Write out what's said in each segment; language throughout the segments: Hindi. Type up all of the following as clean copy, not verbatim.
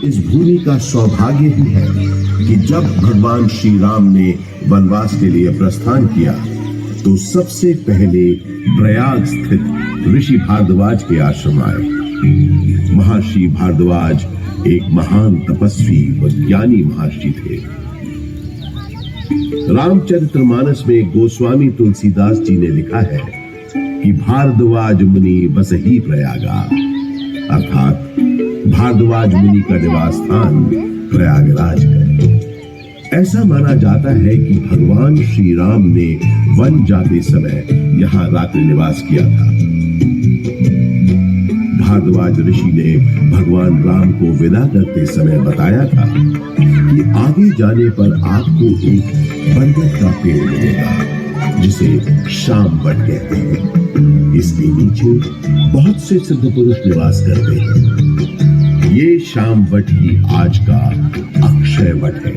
इस भूमि का सौभाग्य ही है कि जब भगवान श्री राम ने वनवास के लिए प्रस्थान किया तो सबसे पहले प्रयाग स्थित ऋषि भारद्वाज के आश्रम आए। महर्षि भारद्वाज एक महान तपस्वी व ज्ञानी महर्षि थे। रामचरितमानस में गोस्वामी तुलसीदास जी ने लिखा है कि भारद्वाज मुनि बसहि प्रयागा, अर्थात भारद्वाज मुनि का निवास स्थान प्रयागराज है। ऐसा माना जाता है कि भगवान श्री राम ने वन जाते समय यहाँ रात्रि निवास किया था। भारद्वाज ऋषि ने भगवान राम को विदा करते समय बताया था कि आगे जाने पर आपको एक बरगद का पेड़ मिलेगा जिसे शाम वट कहते हैं। इसके नीचे बहुत से सिद्ध पुरुष निवास करते हैं। ये शाम वट ही आज का अक्षय वट है।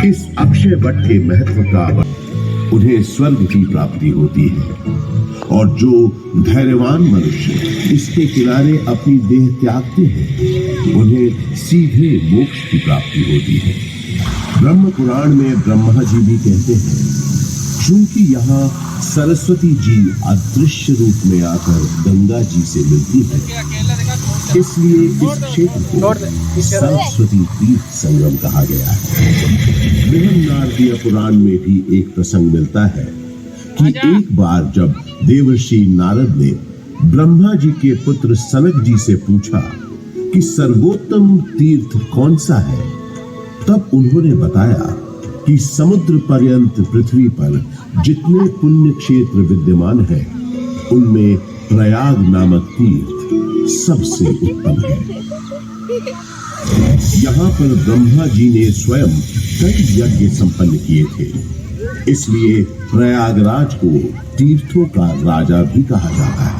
इस अक्षय वट के महत्व का उन्हें स्वर्ग की प्राप्ति होती है और जो धैर्यवान मनुष्य इसके किनारे अपनी देह त्यागते हैं उन्हें सीधे मोक्ष की प्राप्ति होती है। ब्रह्म पुराण में ब्रह्मा जी भी कहते हैं, चूंकि यहाँ सरस्वती जी अदृश्य रूप में आकर गंगा जी से मिलती है, इसलिए इस क्षेत्र को सरस्वती तीर्थ संगम कहा गया है। बृहन्नारदीय पुराण में भी एक प्रसंग मिलता है कि एक बार जब देवर्षि नारद ने ब्रह्मा जी के पुत्र सनक जी से पूछा कि सर्वोत्तम तीर्थ कौन सा है, तब उन्होंने बताया कि समुद्र पर्यंत पृथ्वी पर जितने पुण्य क्षेत्र विद्यमान हैं, उनमें प्रयाग नामक तीर्थ सबसे उत्तम है। यहाँ पर ब्रह्मा जी ने स्वयं कई यज्ञ संपन्न किए थे, इसलिए प्रयागराज को तीर्थों का राजा भी कहा जाता है।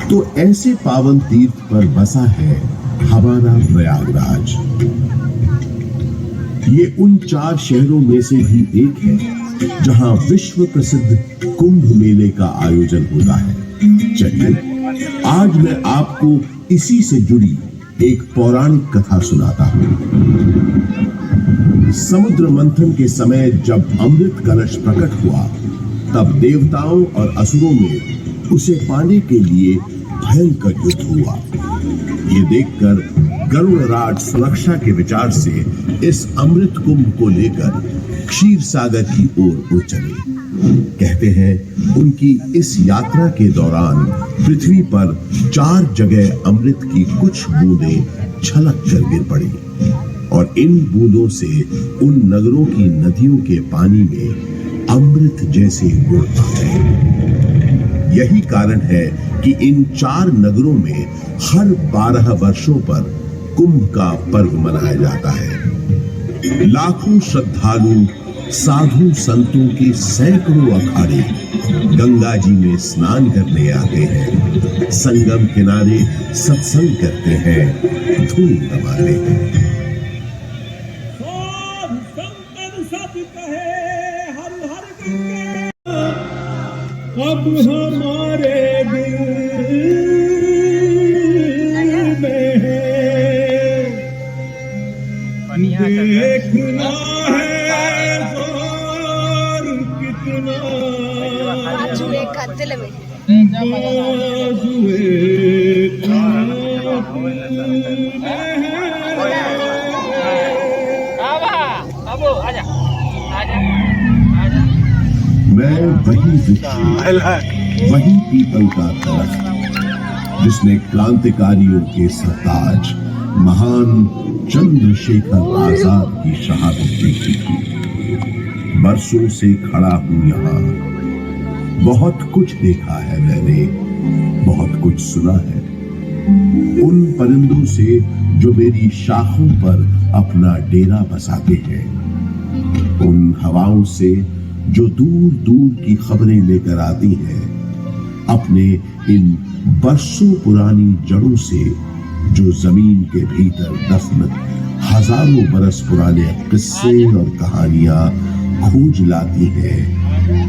तो ऐसे पावन तीर्थ पर बसा है हमारा प्रयागराज। ये उन 4 शहरों में से भी एक है जहां विश्व प्रसिद्ध कुंभ मेले का आयोजन होता है। चलिए आज मैं आपको इसी से जुड़ी एक पौराणिक कथा सुनाता हूं। समुद्र मंथन के समय जब अमृत कलश प्रकट हुआ, तब देवताओं और असुरों में उसे पाने के लिए भयंकर युद्ध हुआ। ये देखकर गरुड़राज सुरक्षा के विचार से इस अमृत कुंभ को लेकर क्षीर सागर की ओर उड़ चले। कहते हैं उनकी इस यात्रा के दौरान पृथ्वी पर 4 जगह अमृत की कुछ बूंदें छलक कर गिर पड़ी और इन बूंदों से उन नगरों की नदियों के पानी में अमृत जैसे गुण आ गए। यही कारण है कि इन 4 नगरों में हर 12 वर्षों पर कुंभ का पर्व मनाया जाता है। लाखों श्रद्धालु साधु संतों के सैकड़ों अखाड़े गंगा जी में स्नान करने आते हैं, संगम किनारे सत्संग करते हैं, धूम दबाते हैं। अब हमारे दिल में देखना है जोर कितना मैं वही वही पीपल का दरख्त जिसने क्रांतिकारियों के सरताज महान चंद्रशेखर आजाद की शहादत देखी थी। बरसों से खड़ा हूं यहाँ, बहुत कुछ देखा है मैंने, बहुत कुछ सुना है। उन परिंदों से जो मेरी शाखों पर अपना डेरा बसाते हैं, उन हवाओं से जो दूर दूर की खबरें लेकर आती हैं, अपने इन बरसों पुरानी जड़ों से जो जमीन के भीतर दफन हजारों बरस पुराने किस्से और कहानियां खोज लाती हैं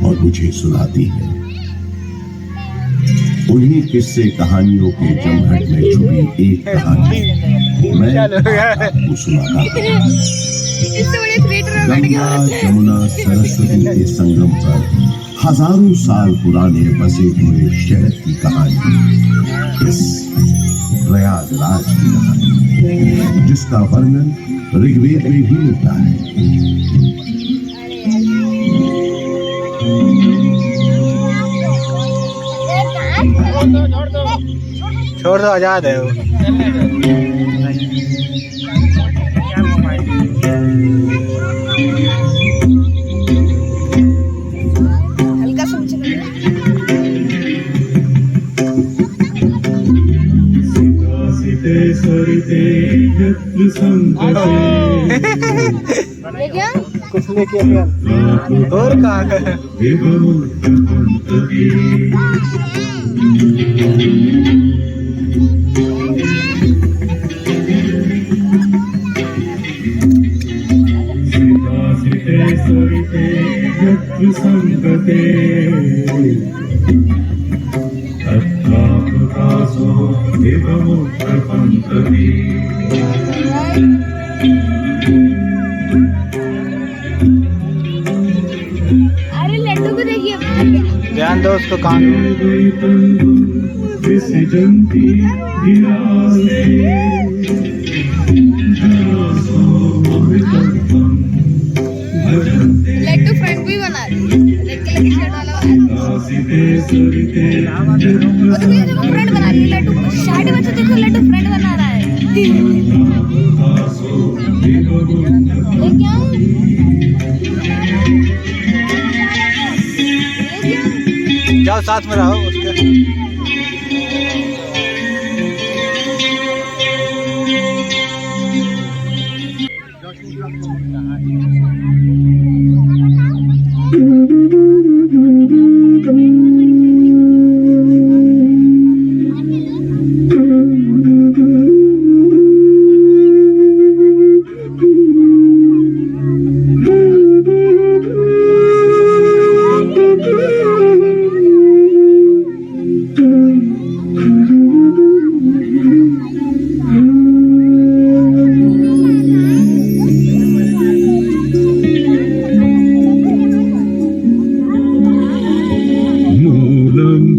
और मुझे सुनाती हैं। उन्हीं किस्से कहानियों के जमघट में छुपी एक कहानी मैं आपको सुनाता हूं। गंगा जमुना सरस्वती के संगम पर हजारों साल पुराने बसे हुए शहर की कहानी, इस प्रयागराज की कहानी, जिसका वर्णन ऋग्वेद में भी मिलता है। छोड़ दो, आजाद है वो। हल्का सा नीचे कर सीते सरिते यत्र संगते ले गया कुछ लेके गया और कहाँ गए? सीते सरिते यत्र संगते तत्रापकाशो देवमुत्तरपन्तति। अरे लड्डू को देखिए ध्यान दो उसको कान। विसृजन्ति विलासे जनासोऽमृतत्वं भजन्ते। लड्डू फ्रंट भी बना रही रेड कलर की शर्ट वाला सीते सरिते वो देखो फ्रंट बना रही है लड्डू शर्ट बच्चे देखो लड्डू फ्रंट बना रहा है तत्रापकाशो देवमुत्तरपन्तति। ले क्या ले क्या जाओ साथ में रहो उसके।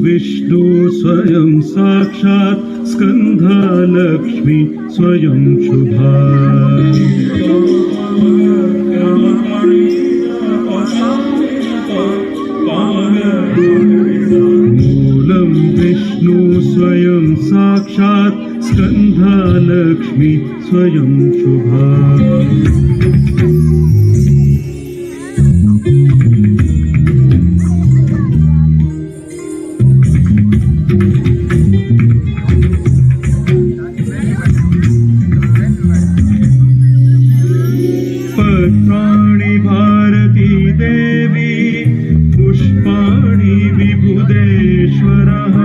विष्णु स्वयं साक्षात् स्कंधा लक्ष्मी स्वयं शुभा। मूलं विष्णु स्वयं साक्षात् स्कंधा लक्ष्मी स्वयं शुभा। पत्राणि भारती देवी पुष्पाणि विबुधेश्वरः।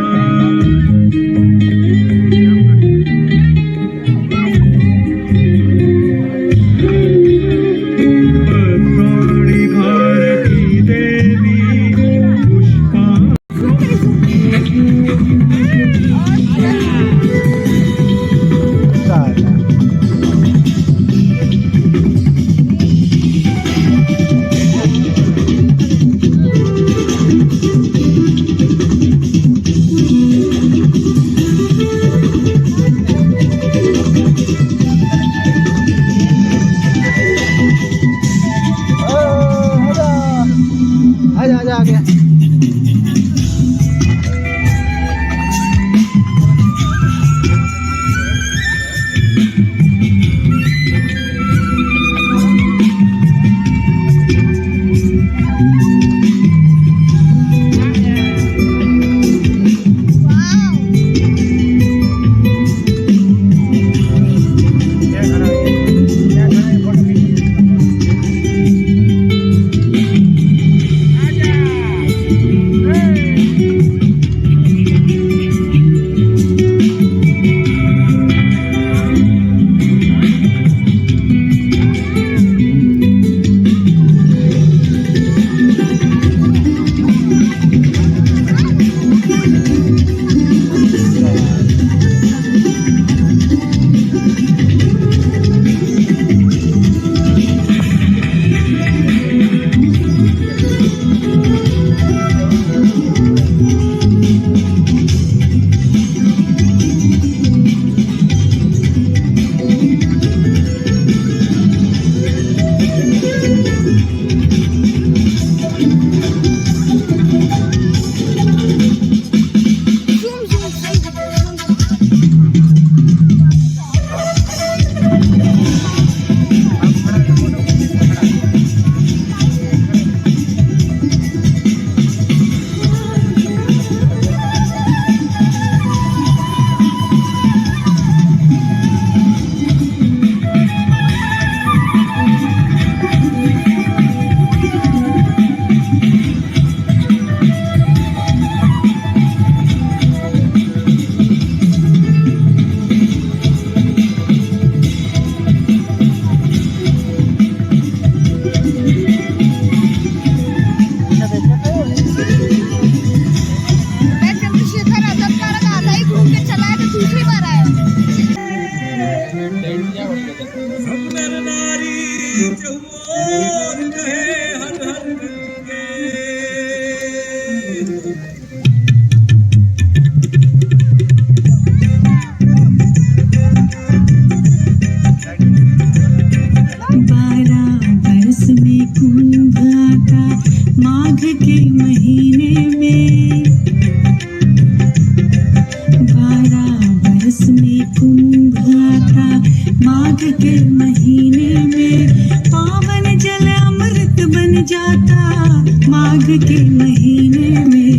सब नर नारी चहुओर कहे हर हर गंगे। बारह बरस में कुंभ आता माघ के महीने में। 12 बरस में कुंभ आता माघ के महीने में। पावन जल अमृत बन जाता माघ के महीने में।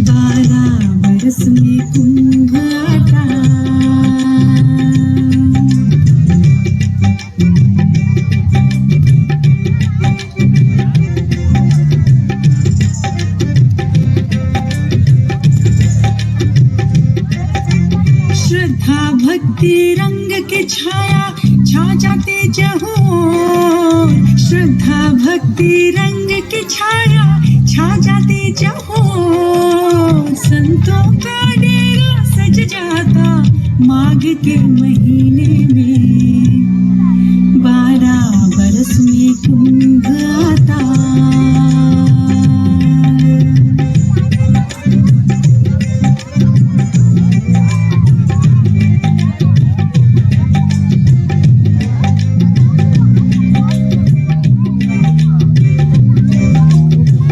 12 बरस में कुंभ आता। श्रद्धा भक्ति रंग के छाया छा जाते जहोर। श्रद्धा भक्ति रंग के छाया छा जाते जहोर। संतों का डेरा सज जाता माघ के महीने में। 12 बरस में कुंभ आता।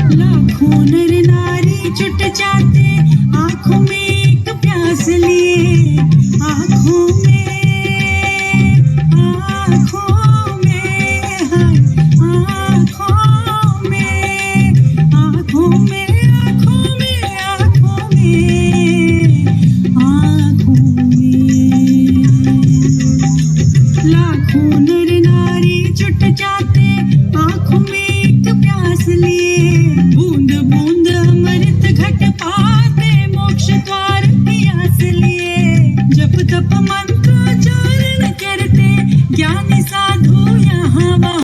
लाखों नर नारी जुट जाते आंखों में एक प्यास लिए। आंखों में हाय आंखों में आंखों में आंखों में लाखों नर नारी जुट जाते